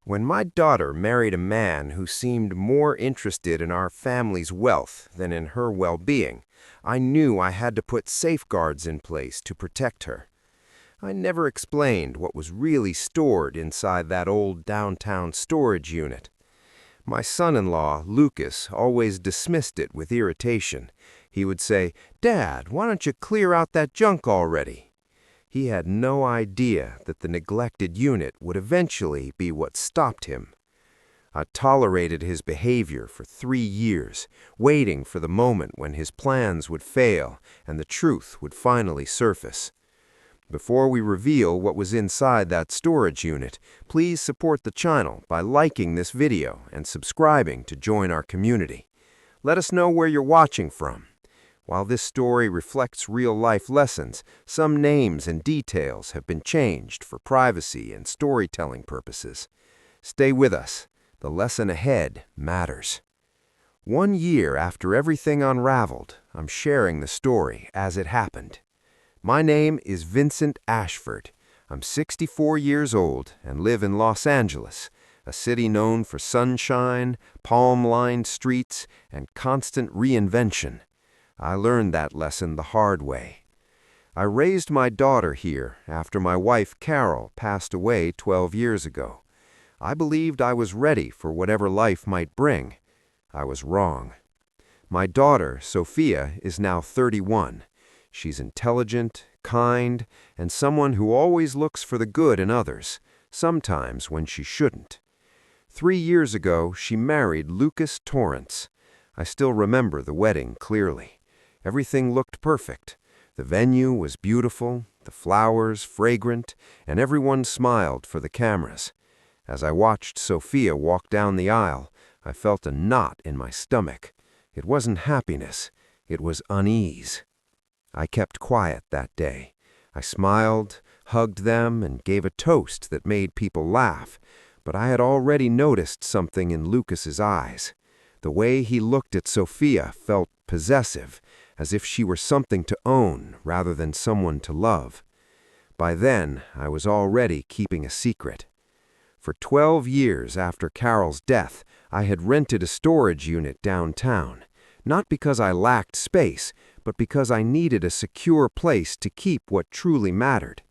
When my daughter married a man who seemed more interested in our family's wealth than in her well-being, I knew I had to put safeguards in place to protect her. I never explained what was really stored inside that old downtown storage unit. My son-in-law, Lucas, always dismissed it with irritation. He would say, "Dad, why don't you clear out that junk already?" He had no idea that the neglected unit would eventually be what stopped him. I tolerated his behavior for 3 years, waiting for the moment when his plans would fail and the truth would finally surface. Before we reveal what was inside that storage unit, please support the channel by liking this video and subscribing to join our community. Let us know where you're watching from. While this story reflects real-life lessons, some names and details have been changed for privacy and storytelling purposes. Stay with us. The lesson ahead matters. 1 year after everything unraveled, I'm sharing the story as it happened. My name is Vincent Ashford. I'm 64 years old and live in Los Angeles, a city known for sunshine, palm-lined streets, and constant reinvention. I learned that lesson the hard way. I raised my daughter here after my wife Carol passed away 12 years ago. I believed I was ready for whatever life might bring. I was wrong. My daughter, Sophia, is now 31. She's intelligent, kind, and someone who always looks for the good in others, sometimes when she shouldn't. 3 years ago, she married Lucas Torrance. I still remember the wedding clearly. Everything looked perfect. The venue was beautiful, the flowers fragrant, and everyone smiled for the cameras. As I watched Sophia walk down the aisle, I felt a knot in my stomach. It wasn't happiness, it was unease. I kept quiet that day. I smiled, hugged them, and gave a toast that made people laugh, but I had already noticed something in Lucas's eyes. The way he looked at Sophia felt possessive, as if she were something to own rather than someone to love. By then, I was already keeping a secret. For 12 years after Carol's death, I had rented a storage unit downtown, not because I lacked space, but because I needed a secure place to keep what truly mattered.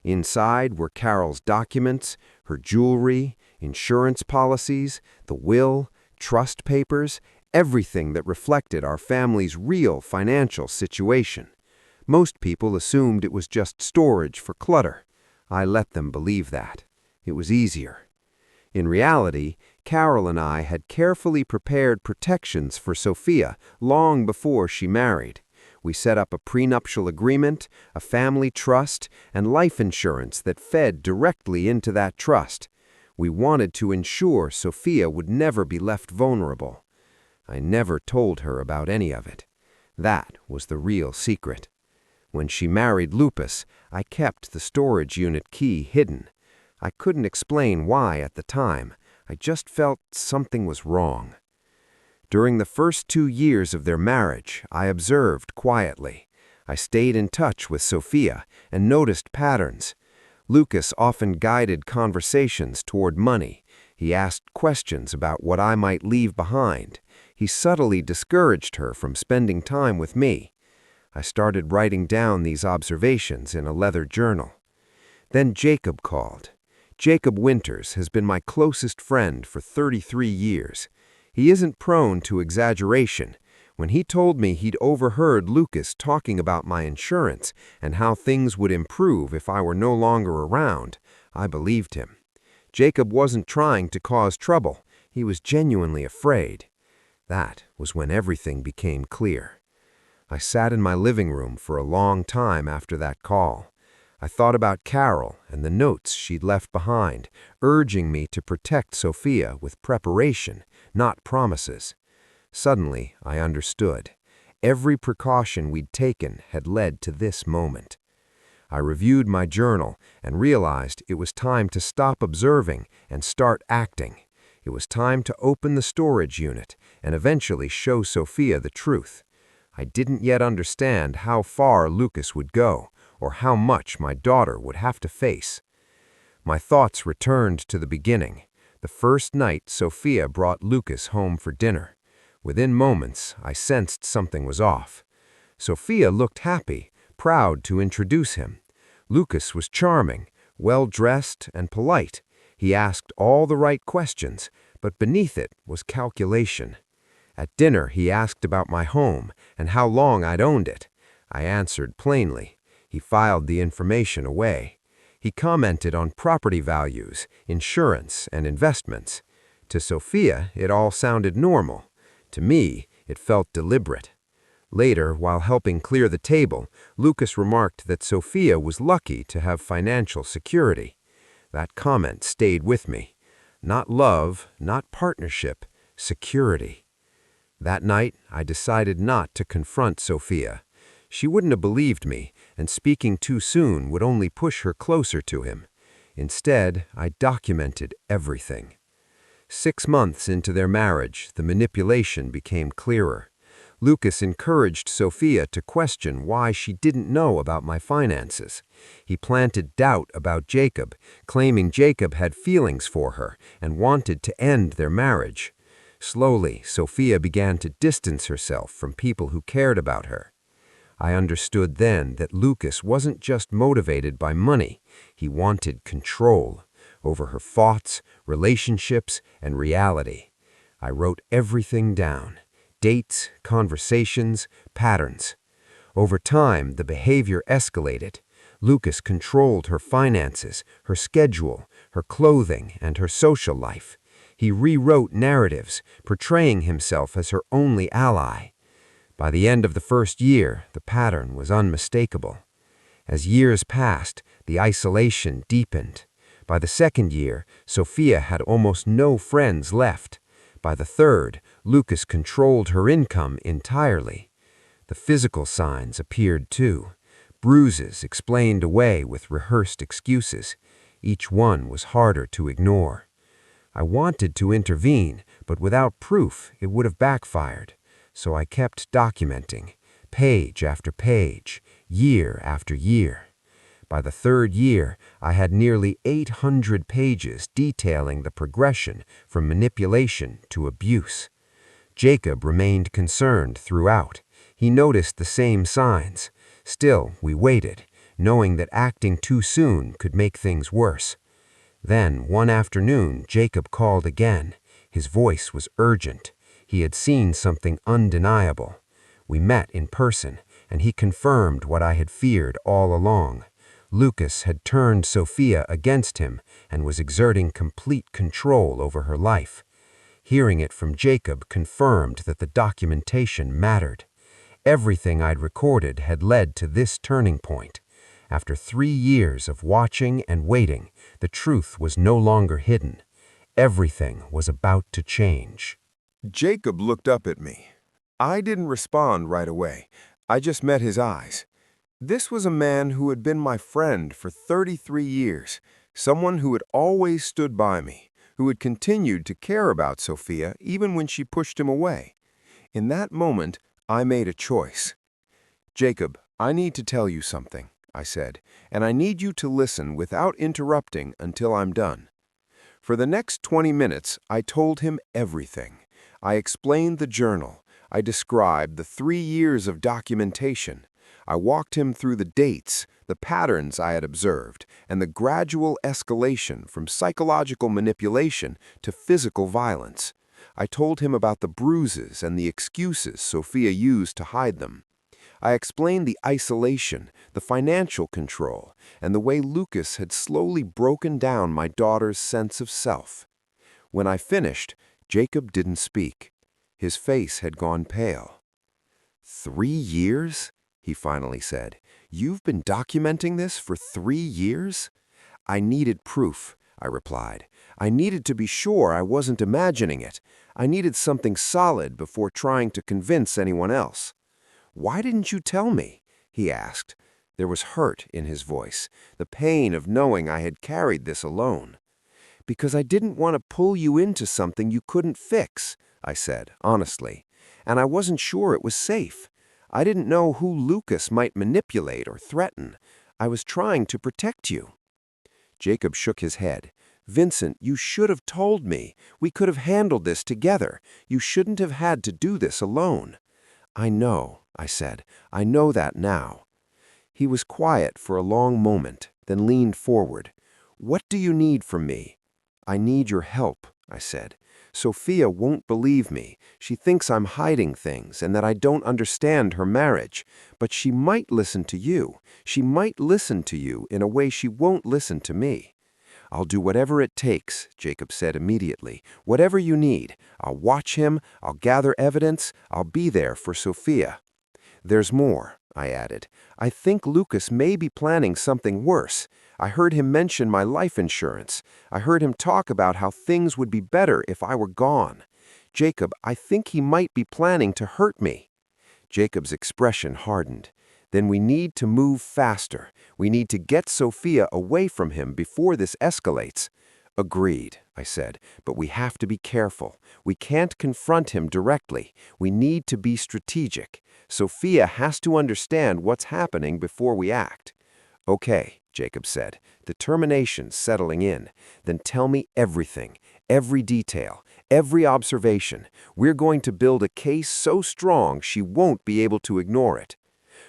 Inside were Carol's documents, her jewelry, insurance policies, the will, trust papers, everything that reflected our family's real financial situation. Most people assumed it was just storage for clutter. I let them believe that. It was easier. In reality, Carol and I had carefully prepared protections for Sophia long before she married. We set up a prenuptial agreement, a family trust, and life insurance that fed directly into that trust. We wanted to ensure Sophia would never be left vulnerable. I never told her about any of it. That was the real secret. When she married Lucas, I kept the storage unit key hidden. I couldn't explain why at the time. I just felt something was wrong. During the first 2 years of their marriage, I observed quietly. I stayed in touch with Sophia and noticed patterns. Lucas often guided conversations toward money. He asked questions about what I might leave behind. He subtly discouraged her from spending time with me. I started writing down these observations in a leather journal. Then Jacob called. Jacob Winters has been my closest friend for 33 years. He isn't prone to exaggeration. When he told me he'd overheard Lucas talking about my insurance and how things would improve if I were no longer around, I believed him. Jacob wasn't trying to cause trouble. He was genuinely afraid. That was when everything became clear. I sat in my living room for a long time after that call. I thought about Carol and the notes she'd left behind, urging me to protect Sophia with preparation, not promises. Suddenly, I understood. Every precaution we'd taken had led to this moment. I reviewed my journal and realized it was time to stop observing and start acting. It was time to open the storage unit and eventually show Sophia the truth. I didn't yet understand how far Lucas would go or how much my daughter would have to face. My thoughts returned to the beginning, The first night, Sophia brought Lucas home for dinner. Within moments, I sensed something was off. Sophia looked happy, proud to introduce him. Lucas was charming, well-dressed and polite. He asked all the right questions, but beneath it was calculation. At dinner, he asked about my home and how long I'd owned it. I answered plainly. He filed the information away. He commented on property values, insurance, and investments. To Sophia, it all sounded normal. To me, it felt deliberate. Later, while helping clear the table, Lucas remarked that Sophia was lucky to have financial security. That comment stayed with me. Not love, not partnership, security. That night, I decided not to confront Sophia. She wouldn't have believed me, and speaking too soon would only push her closer to him. Instead, I documented everything. 6 months into their marriage, the manipulation became clearer. Lucas encouraged Sophia to question why she didn't know about my finances. He planted doubt about Jacob, claiming Jacob had feelings for her and wanted to end their marriage. Slowly, Sophia began to distance herself from people who cared about her. I understood then that Lucas wasn't just motivated by money. He wanted control over her thoughts, relationships, and reality. I wrote everything down. Dates, conversations, patterns. Over time, the behavior escalated. Lucas controlled her finances, her schedule, her clothing, and her social life. He rewrote narratives, portraying himself as her only ally. By the end of the first year, the pattern was unmistakable. As years passed, the isolation deepened. By the second year, Sophia had almost no friends left. By the third, Lucas controlled her income entirely. The physical signs appeared too. Bruises explained away with rehearsed excuses. Each one was harder to ignore. I wanted to intervene, but without proof, it would have backfired. So I kept documenting, page after page, year after year. By the third year, I had nearly 800 pages detailing the progression from manipulation to abuse. Jacob remained concerned throughout. He noticed the same signs. Still, we waited, knowing that acting too soon could make things worse. Then, one afternoon, Jacob called again. His voice was urgent. He had seen something undeniable. We met in person, and he confirmed what I had feared all along. Lucas had turned Sophia against him and was exerting complete control over her life. Hearing it from Jacob confirmed that the documentation mattered. Everything I'd recorded had led to this turning point. After 3 years of watching and waiting, the truth was no longer hidden. Everything was about to change. Jacob looked up at me. I didn't respond right away. I just met his eyes. This was a man who had been my friend for 33 years, someone who had always stood by me, who had continued to care about Sophia even when she pushed him away. In that moment, I made a choice. "Jacob, I need to tell you something," I said, "and I need you to listen without interrupting until I'm done." For the next 20 minutes, I told him everything. I explained the journal. I described the 3 years of documentation. I walked him through the dates, the patterns I had observed, and the gradual escalation from psychological manipulation to physical violence. I told him about the bruises and the excuses Sophia used to hide them. I explained the isolation, the financial control, and the way Lucas had slowly broken down my daughter's sense of self. When I finished, Jacob didn't speak. His face had gone pale. "3 years?" he finally said. "You've been documenting this for 3 years?" "I needed proof," I replied. "I needed to be sure I wasn't imagining it. I needed something solid before trying to convince anyone else." "Why didn't you tell me?" he asked. There was hurt in his voice, the pain of knowing I had carried this alone. "Because I didn't want to pull you into something you couldn't fix," I said, honestly. "And I wasn't sure it was safe. I didn't know who Lucas might manipulate or threaten. I was trying to protect you." Jacob shook his head. Vincent, you should have told me. We could have handled this together. You shouldn't have had to do this alone." "I know," I said. "I know that now." He was quiet for a long moment, then leaned forward. "What do you need from me?" "I need your help," I said. "Sophia won't believe me. She thinks I'm hiding things and that I don't understand her marriage. But she might listen to you. She might listen to you in a way she won't listen to me." "I'll do whatever it takes," Jacob said immediately. "Whatever you need. I'll watch him. I'll gather evidence. I'll be there for Sophia." "There's more," I added. "I think Lucas may be planning something worse. I heard him mention my life insurance. I heard him talk about how things would be better if I were gone. Jacob, I think he might be planning to hurt me." Jacob's expression hardened. "Then we need to move faster. We need to get Sophia away from him before this escalates." "Agreed," I said, "but we have to be careful. We can't confront him directly. We need to be strategic. Sophia has to understand what's happening before we act." "Okay," Jacob said, determination settling in. "Then tell me everything, every detail, every observation. We're going to build a case so strong she won't be able to ignore it."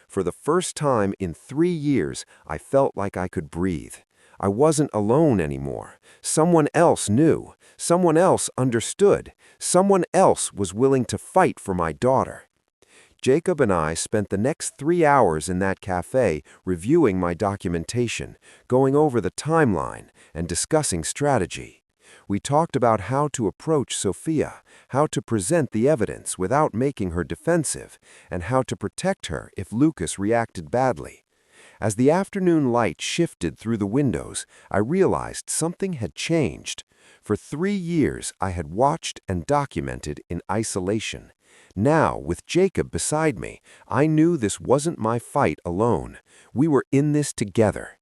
For the first time in 3 years, I felt like I could breathe. I wasn't alone anymore. Someone else knew. Someone else understood. Someone else was willing to fight for my daughter. Jacob and I spent the next 3 hours in that cafe reviewing my documentation, going over the timeline, and discussing strategy. We talked about how to approach Sophia, how to present the evidence without making her defensive, and how to protect her if Lucas reacted badly. As the afternoon light shifted through the windows, I realized something had changed. For 3 years, I had watched and documented in isolation. Now, with Jacob beside me, I knew this wasn't my fight alone. We were in this together.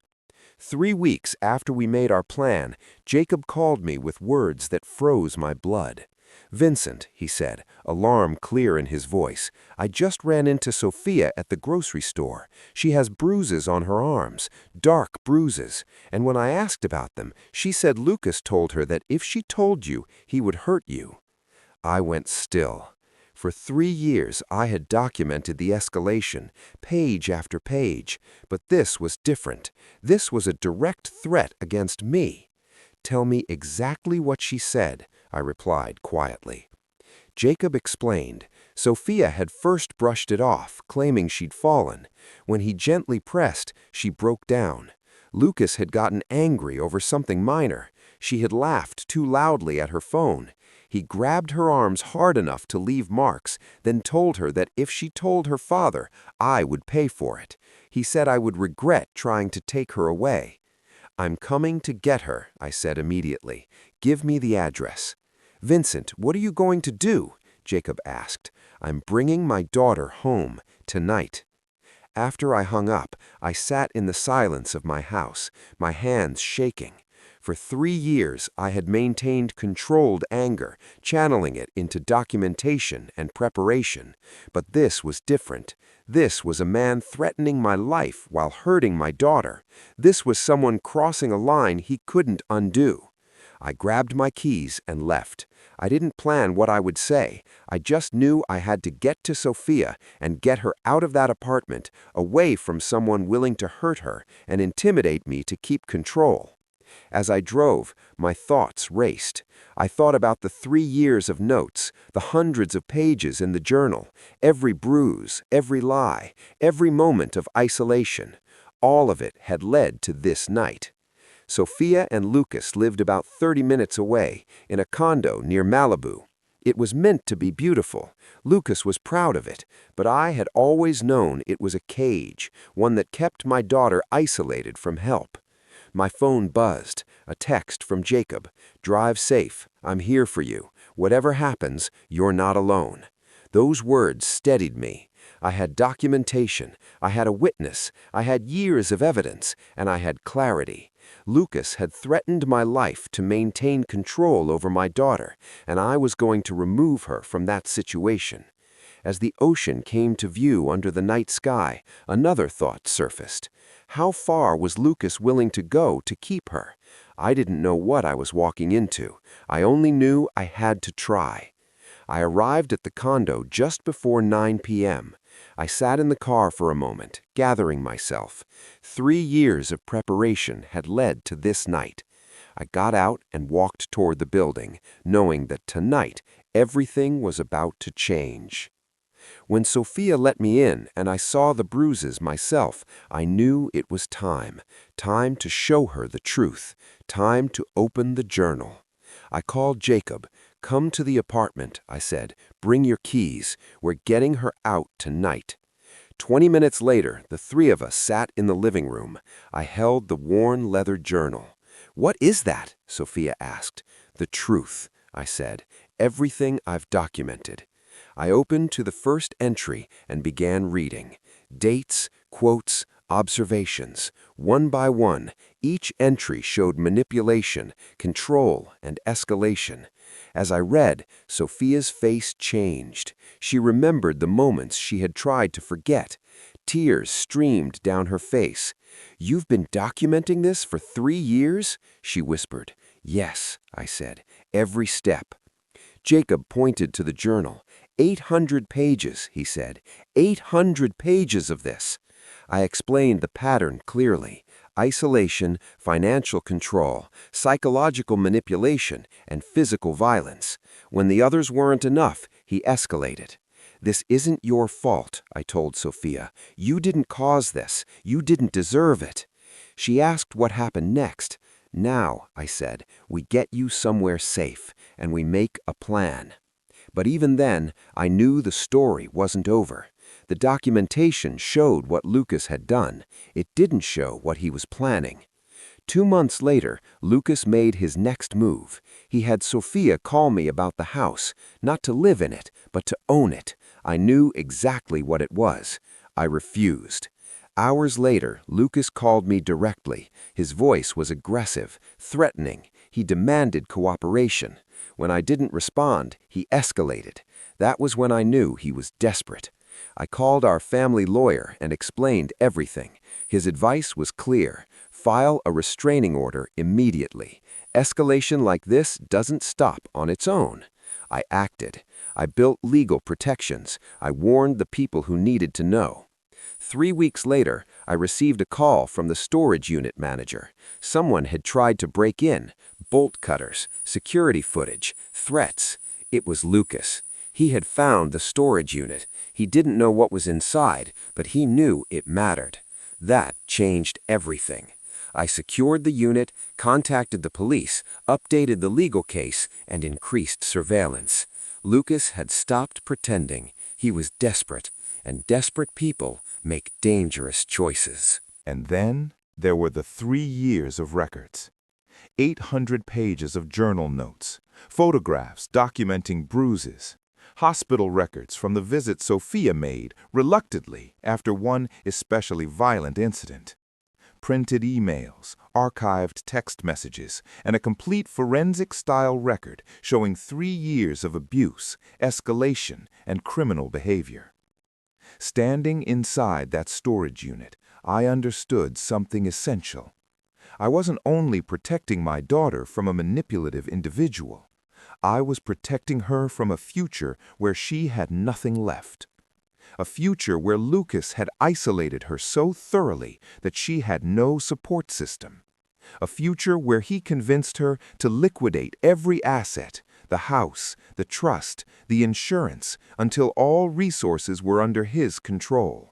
3 weeks after we made our plan, Jacob called me with words that froze my blood. "Vincent," he said, alarm clear in his voice, "I just ran into Sophia at the grocery store. She has bruises on her arms, dark bruises, and when I asked about them, she said Lucas told her that if she told you, he would hurt you." I went still. For 3 years, I had documented the escalation, page after page, but this was different. This was a direct threat against me. "Tell me exactly what she said," I replied quietly. Jacob explained. Sophia had first brushed it off, claiming she'd fallen. When he gently pressed, she broke down. Lucas had gotten angry over something minor. She had laughed too loudly at her phone. He grabbed her arms hard enough to leave marks, then told her that if she told her father, I would pay for it. He said I would regret trying to take her away. "I'm coming to get her," I said immediately. "Give me the address." "Vincent, what are you going to do?" Jacob asked. "I'm bringing my daughter home tonight." After I hung up, I sat in the silence of my house, my hands shaking. For 3 years, I had maintained controlled anger, channeling it into documentation and preparation. But this was different. This was a man threatening my life while hurting my daughter. This was someone crossing a line he couldn't undo. I grabbed my keys and left. I didn't plan what I would say. I just knew I had to get to Sophia and get her out of that apartment, away from someone willing to hurt her and intimidate me to keep control. As I drove, my thoughts raced. I thought about the 3 years of notes, the hundreds of pages in the journal, every bruise, every lie, every moment of isolation. All of it had led to this night. Sophia and Lucas lived about 30 minutes away, in a condo near Malibu. It was meant to be beautiful. Lucas was proud of it, but I had always known it was a cage, one that kept my daughter isolated from help. My phone buzzed, a text from Jacob. "Drive safe. I'm here for you. Whatever happens, you're not alone." Those words steadied me. I had documentation, I had a witness, I had years of evidence, and I had clarity. Lucas had threatened my life to maintain control over my daughter, and I was going to remove her from that situation. As the ocean came to view under the night sky, another thought surfaced. How far was Lucas willing to go to keep her? I didn't know what I was walking into. I only knew I had to try. I arrived at the condo just before 9 p.m. I sat in the car for a moment, gathering myself. 3 years of preparation had led to this night. I got out and walked toward the building, knowing that tonight everything was about to change. When Sophia let me in and I saw the bruises myself, I knew it was time. Time to show her the truth. Time to open the journal. I called Jacob. "Come to the apartment," I said. "Bring your keys. We're getting her out tonight." 20 minutes later, the three of us sat in the living room. I held the worn leather journal. "What is that?" Sophia asked. "The truth," I said. "Everything I've documented." I opened to the first entry and began reading. Dates, quotes, observations. One by one, each entry showed manipulation, control, and escalation. As I read, Sophia's face changed. She remembered the moments she had tried to forget. Tears streamed down her face. "You've been documenting this for 3 years?" she whispered. "Yes," I said, "every step." Jacob pointed to the journal. 800 pages, he said. 800 pages of this. I explained the pattern clearly. Isolation, financial control, psychological manipulation, and physical violence. When the others weren't enough, he escalated. "This isn't your fault," I told Sophia. "You didn't cause this. You didn't deserve it." She asked what happened next. "Now," I said, "we get you somewhere safe, and we make a plan." But even then, I knew the story wasn't over. The documentation showed what Lucas had done. It didn't show what he was planning. 2 months later, Lucas made his next move. He had Sophia call me about the house, not to live in it, but to own it. I knew exactly what it was. I refused. Hours later, Lucas called me directly. His voice was aggressive, threatening. He demanded cooperation. When I didn't respond, he escalated. That was when I knew he was desperate. I called our family lawyer and explained everything. His advice was clear. File a restraining order immediately. Escalation like this doesn't stop on its own. I acted. I built legal protections. I warned the people who needed to know. 3 weeks later, I received a call from the storage unit manager. Someone had tried to break in. Bolt cutters, security footage, threats. It was Lucas. He had found the storage unit. He didn't know what was inside, but he knew it mattered. That changed everything. I secured the unit, contacted the police, updated the legal case, and increased surveillance. Lucas had stopped pretending. He was desperate, and desperate people make dangerous choices. And then there were the 3 years of records. 800 pages of journal notes, photographs documenting bruises, hospital records from the visit Sophia made reluctantly after one especially violent incident, printed emails, archived text messages, and a complete forensic-style record showing 3 years of abuse, escalation, and criminal behavior. Standing inside that storage unit, I understood something essential. I wasn't only protecting my daughter from a manipulative individual. I was protecting her from a future where she had nothing left. A future where Lucas had isolated her so thoroughly that she had no support system. A future where he convinced her to liquidate every asset, the house, the trust, the insurance, until all resources were under his control.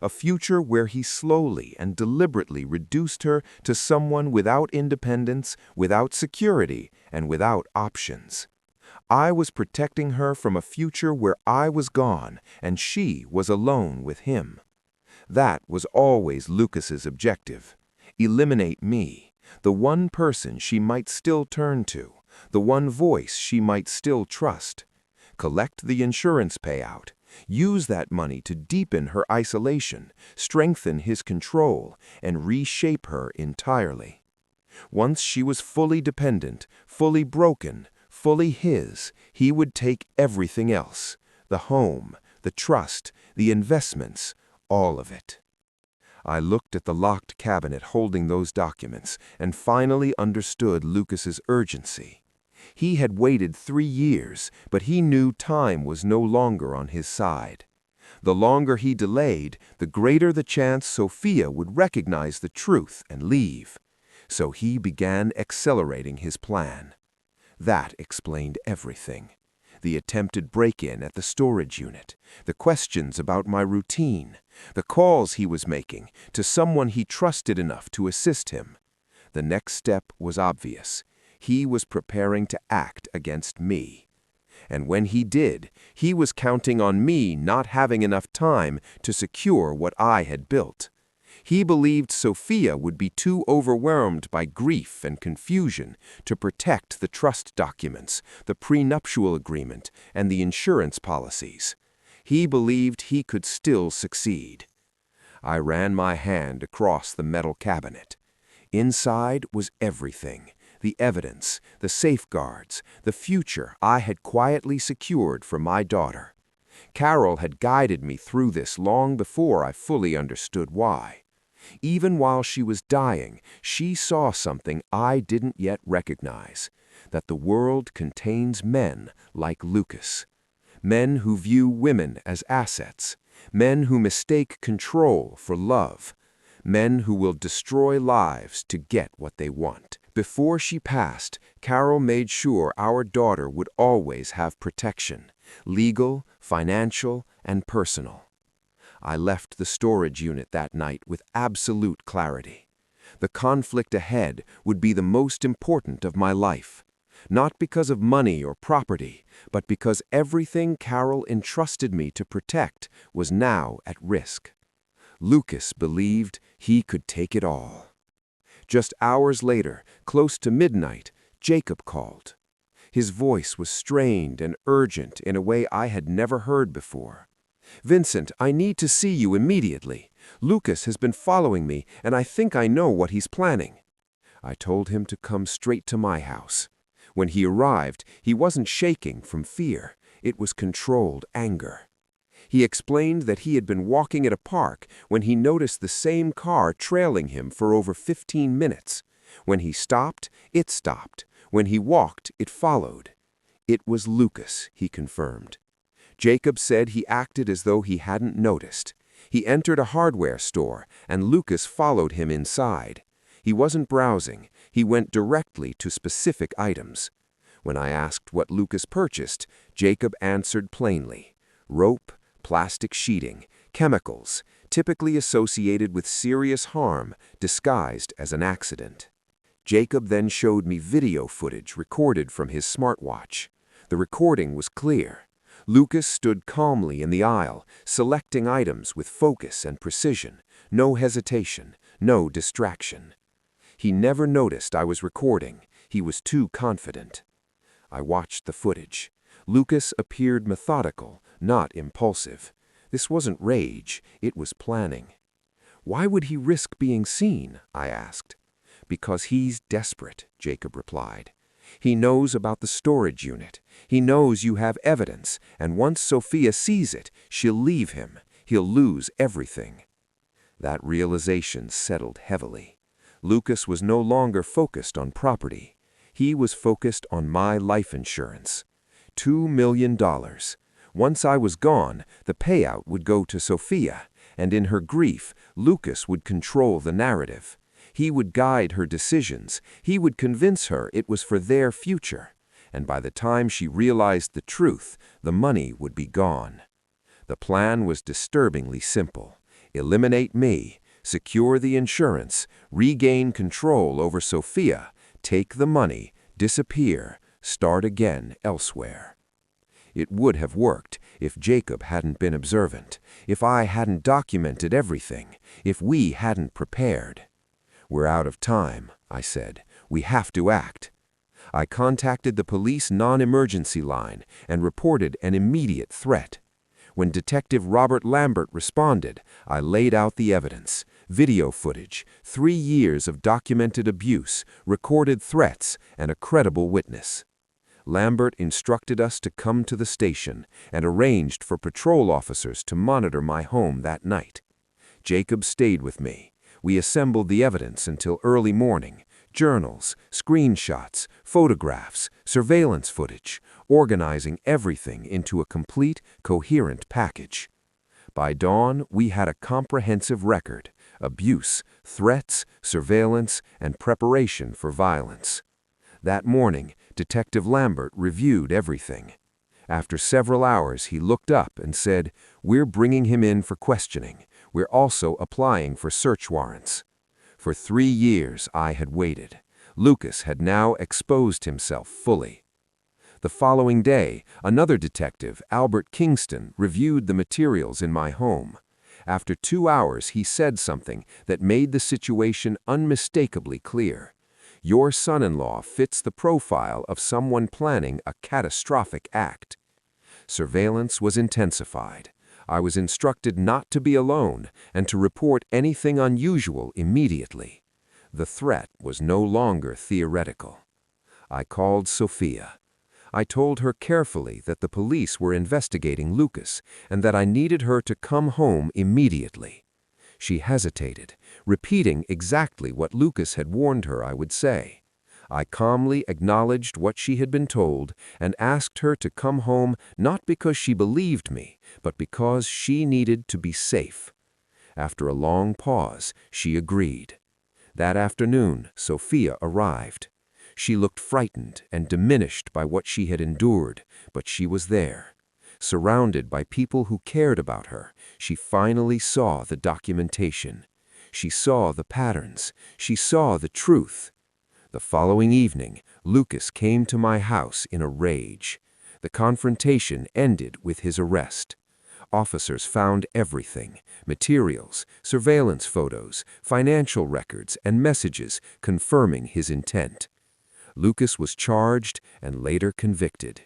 A future where he slowly and deliberately reduced her to someone without independence, without security, and without options. I was protecting her from a future where I was gone and she was alone with him. That was always Lucas's objective. Eliminate me, the one person she might still turn to, the one voice she might still trust. Collect the insurance payout. Use that money to deepen her isolation, strengthen his control, and reshape her entirely. Once she was fully dependent, fully broken, fully his, he would take everything else: the home, the trust, the investments, all of it. I looked at the locked cabinet holding those documents and finally understood Lucas's urgency. He had waited 3 years, but he knew time was no longer on his side. The longer he delayed, the greater the chance Sophia would recognize the truth and leave. So he began accelerating his plan. That explained everything. The attempted break-in at the storage unit, the questions about my routine, the calls he was making to someone he trusted enough to assist him. The next step was obvious. He was preparing to act against me. And when he did, he was counting on me not having enough time to secure what I had built. He believed Sophia would be too overwhelmed by grief and confusion to protect the trust documents, the prenuptial agreement, and the insurance policies. He believed he could still succeed. I ran my hand across the metal cabinet. Inside was everything: the evidence, the safeguards, the future I had quietly secured for my daughter. Carol had guided me through this long before I fully understood why. Even while she was dying, she saw something I didn't yet recognize: that the world contains men like Lucas. Men who view women as assets. Men who mistake control for love. Men who will destroy lives to get what they want. Before she passed, Carol made sure our daughter would always have protection: legal, financial, and personal. I left the storage unit that night with absolute clarity. The conflict ahead would be the most important of my life. Not because of money or property, but because everything Carol entrusted me to protect was now at risk. Lucas believed he could take it all. Just hours later, close to midnight, Jacob called. His voice was strained and urgent in a way I had never heard before. "Vincent, I need to see you immediately. Lucas has been following me, and I think I know what he's planning." I told him to come straight to my house. When he arrived, he wasn't shaking from fear. It was controlled anger. He explained that he had been walking at a park when he noticed the same car trailing him for over 15 minutes. When he stopped, it stopped. When he walked, it followed. It was Lucas, he confirmed. Jacob said he acted as though he hadn't noticed. He entered a hardware store, and Lucas followed him inside. He wasn't browsing. He went directly to specific items. When I asked what Lucas purchased, Jacob answered plainly: rope, plastic sheeting, chemicals, typically associated with serious harm, disguised as an accident. Jacob then showed me video footage recorded from his smartwatch. The recording was clear. Lucas stood calmly in the aisle, selecting items with focus and precision, no hesitation, no distraction. He never noticed I was recording. He was too confident. I watched the footage. Lucas appeared methodical, not impulsive. This wasn't rage, it was planning. "Why would he risk being seen?" I asked. "Because he's desperate," Jacob replied. "He knows about the storage unit. He knows you have evidence, and once Sophia sees it, she'll leave him. He'll lose everything." That realization settled heavily. Lucas was no longer focused on property. He was focused on my life insurance. $2 million. Once I was gone, the payout would go to Sophia, and in her grief, Lucas would control the narrative. He would guide her decisions. He would convince her it was for their future. And by the time she realized the truth, the money would be gone. The plan was disturbingly simple: eliminate me, secure the insurance, regain control over Sophia, take the money, disappear, start again elsewhere. It would have worked if Jacob hadn't been observant, if I hadn't documented everything, if we hadn't prepared. "We're out of time," I said. "We have to act." I contacted the police non-emergency line and reported an immediate threat. When Detective Robert Lambert responded, I laid out the evidence: video footage, 3 years of documented abuse, recorded threats, and a credible witness. Lambert instructed us to come to the station and arranged for patrol officers to monitor my home that night. Jacob stayed with me. We assembled the evidence until early morning: journals, screenshots, photographs, surveillance footage, organizing everything into a complete, coherent package. By dawn, we had a comprehensive record: abuse, threats, surveillance, and preparation for violence. That morning, Detective Lambert reviewed everything. After several hours, he looked up and said, "We're bringing him in for questioning. We're also applying for search warrants." For 3 years, I had waited. Lucas had now exposed himself fully. The following day, another detective, Albert Kingston, reviewed the materials in my home. After 2 hours, he said something that made the situation unmistakably clear. "Your son-in-law fits the profile of someone planning a catastrophic act." Surveillance was intensified. I was instructed not to be alone and to report anything unusual immediately. The threat was no longer theoretical. I called Sophia. I told her carefully that the police were investigating Lucas and that I needed her to come home immediately. She hesitated, repeating exactly what Lucas had warned her I would say. I calmly acknowledged what she had been told and asked her to come home not because she believed me, but because she needed to be safe. After a long pause, she agreed. That afternoon, Sophia arrived. She looked frightened and diminished by what she had endured, but she was there. Surrounded by people who cared about her, she finally saw the documentation. She saw the patterns. She saw the truth. The following evening, Lucas came to my house in a rage. The confrontation ended with his arrest. Officers found everything: materials, surveillance photos, financial records, and messages confirming his intent. Lucas was charged and later convicted.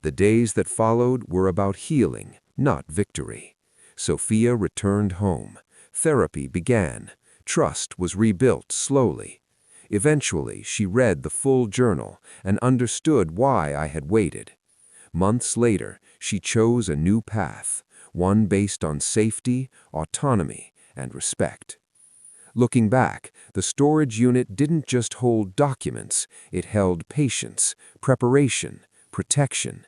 The days that followed were about healing, not victory. Sophia returned home. Therapy began. Trust was rebuilt slowly. Eventually, she read the full journal and understood why I had waited. Months later, she chose a new path, one based on safety, autonomy, and respect. Looking back, the storage unit didn't just hold documents, it held patience, preparation, protection,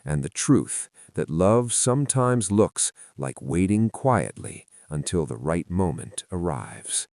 and the truth that love sometimes looks like waiting quietly until the right moment arrives.